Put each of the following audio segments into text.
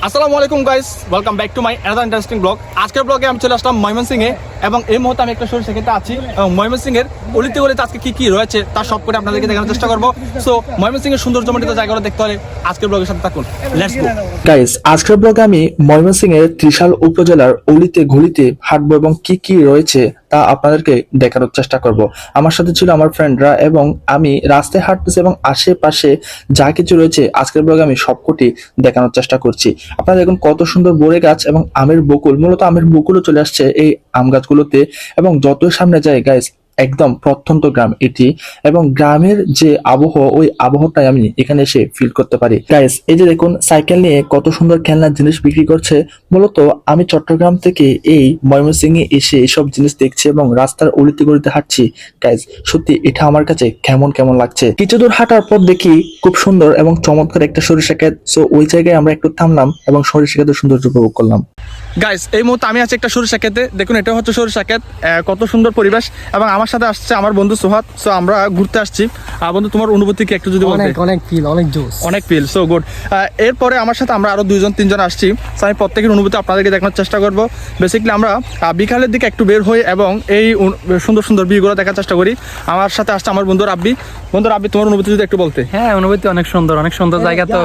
আসসালামু আলাইকুম guys, welcome back to my another interesting blog. আজকের ব্লগে আমি চলে আসলাম ময়মনসিংহে এবং এই মুহূর্তে আমি একটা সরিষা ক্ষেতে আছি এবং ময়মনসিংহের অলিতে গলিতে আজকে কি রয়েছে তার সব করে আপনাদেরকে দেখানোর চেষ্টা করবো। সো ময়মনসিংহের সৌন্দর্যমণ্ডিত জায়গাগুলো দেখতে হলে আজকের ব্লগের সাথে থাকুন। লেটস গো গাইস, আজকের ব্লগে আমি ময়মনসিংহের ত্রিশাল উপজেলার অলিতে গলিতে হাঁটবো এবং কি রয়েছে তা আপনাদেরকে দেখানোর চেষ্টা করব। আমার সাথে ছিল আমার ফ্রেন্ডরা এবং আমি রাস্তায় হাঁটতেছি এবং আশেপাশে যা কিছু রয়েছে আজকের ব্লগে আমি সবকটি দেখানোর চেষ্টা করছি। আপনারা দেখুন কত সুন্দর বড়ে গাছ এবং আমের বকুল, মূলত আমের বকুলও চলে আসছে এই আম গাছগুলোতে এবং যতই সামনে যায় গাইস একদম প্রত্যন্ত গ্রাম এটি এবং গ্রামের যে আবহাওয়া ওই আবহাওয়াটাই আমি এখানে এসে ফিল করতে পারি। গাইস, এই যে দেখুন সাইকেল নিয়ে কত সুন্দর খেলনার জিনিস বিক্রি করছে। মূলত আমি চট্টগ্রাম থেকে এই ময়মনসিংহে এসে এসব জিনিস দেখছি এবং রাস্তার অলিতে গলিতে হাঁটছি। গাইস, সত্যি এটা আমার কাছে কেমন লাগছে। কিছু দূর হাঁটার পর দেখি খুব সুন্দর এবং চমৎকার একটা সরিষা ক্ষেত। সো ওই জায়গায় আমরা একটু থামলাম এবং সরিষা ক্ষেতের সৌন্দর্য উপভোগ করলাম। গাইস, এই মুহূর্তে আমি আছি একটা সরিষা ক্ষেতে। দেখুন এটা হচ্ছে সরিষা ক্ষেত, কত সুন্দর পরিবেশ এবং আমার সাথে আসছে আমার বন্ধু সোহাদ। সো আমরা ঘুরতে আসছি। বন্ধু, তোমার অনুভূতি কি একটু যদি বলতে? অনেক ফিল, সো গুড। এরপরে আমার সাথে আমরা আরো 2-3 জন আসছি। সো আমি প্রত্যেকের অনুভূতি আপনাদেরকে দেখানোর চেষ্টা করব। বেসিক্যালি আমরা বিকালের দিকে একটু বের হই এবং এই সুন্দর ভিউগুলো দেখার চেষ্টা করি। আমার সাথে আসছে আমার বন্ধু রাব্বি। বন্ধু রাব্বি, তোমার অনুভূতি যদি একটু বলতে? হ্যাঁ, অনুভূতি অনেক সুন্দর জায়গা তো।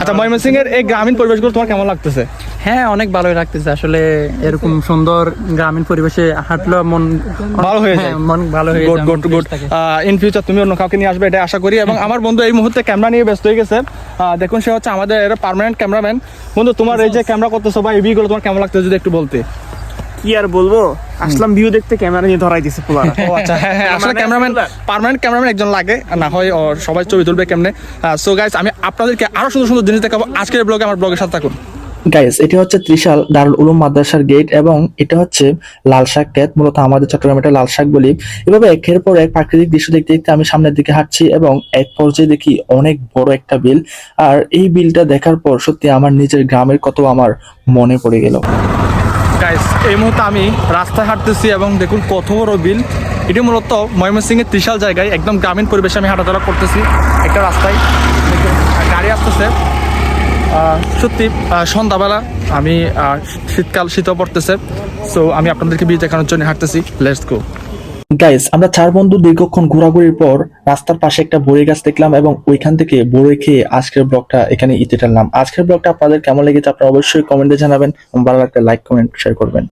আচ্ছা, ময়মনসিংহের এই গ্রামীণ পরিবেশগুলো তোমার কেমন লাগতেছে? হ্যাঁ, অনেক ভালোই লাগতেছে আসলে। এরকম সুন্দর গ্রামীণ পরিবেশে হাঁটলে মন ভালো হয়ে যায়। মন ভালো হয়ে যায়। গুড। ইন ফিউচার তুমি অন্য কাউকে নিয়ে আসবে এটা আশা করি। এবং আমার বন্ধু এই মুহূর্তে ক্যামেরা নিয়ে ব্যস্ত হয়ে গেছে। দেখুন সে হচ্ছে আমাদের পার্মানেন্ট ক্যামেরাম্যান। বন্ধু, তোমার এই যে ক্যামেরা করতেছো বা এই ভিউগুলো তোমার কেমন লাগতেছে যদি একটু বলতে? কি আর বলবো, আসলাম ভিউ দেখতে, ক্যামেরা নিয়ে ধরাই দিছে পুরো। ও আচ্ছা, হ্যাঁ, আসলে ক্যামেরাম্যান পার্মানেন্ট ক্যামেরাম্যান একজন লাগে, না হয় সবাই ছবি তুলবে কেমনে। সো গাইস, আমি আপনাদেরকে আরো সুন্দর জিনিস দেখাবো আজকের ব্লগে। আমার ব্লগের সাথে থাকুন। গাইস, এটি হচ্ছে ত্রিশাল দারুল উলুম মাদ্রাসার গেট এবং এটা হচ্ছে লাল শাক ক্ষেত। মূলত আমাদের চট্টগ্রামে এটা লাল শাক বলি। এভাবে একের পর এক প্রাকৃতিক দৃশ্য দেখতে দেখতে আমি সামনের দিকে হাঁটছি এবং এক পর্যায়ে দেখি অনেক বড় একটা বিল। আর এই বিলটা দেখার পর সত্যি আমার নিজের গ্রামের কত আমার মনে পড়ে গেল। গাইস, এই মুহূর্তে আমি রাস্তায় হাঁটতেছি এবং দেখুন কত বড় বিল। এটি মূলত ময়মনসিংহের ত্রিশাল জায়গায় একদম গ্রামীণ পরিবেশে আমি হাঁটাচলা করতেছি একটা রাস্তায়। গাড়ি আসতেছে। সত্যি সন্ধ্যাবেলা আমি শীতও পড়তেছে। সো আমি আপনাদেরকে ভিউ দেখানোর জন্য হাঁটতেছি। Let's go. গাইস, আমরা 4 বন্ধু দীর্ঘক্ষণ ঘোরাঘুরির পর রাস্তার পাশে একটা বড়ই গাছ দেখলাম এবং ওইখান থেকে বড়ই খেয়ে আজকের ব্লগটা এখানে ইতি টানলাম। আজকের ব্লগটা আপনাদের কেমন লেগেছে আপনারা অবশ্যই কমেন্টে জানাবেন এবং ভালো লাগলে লাইক কমেন্ট শেয়ার করবেন।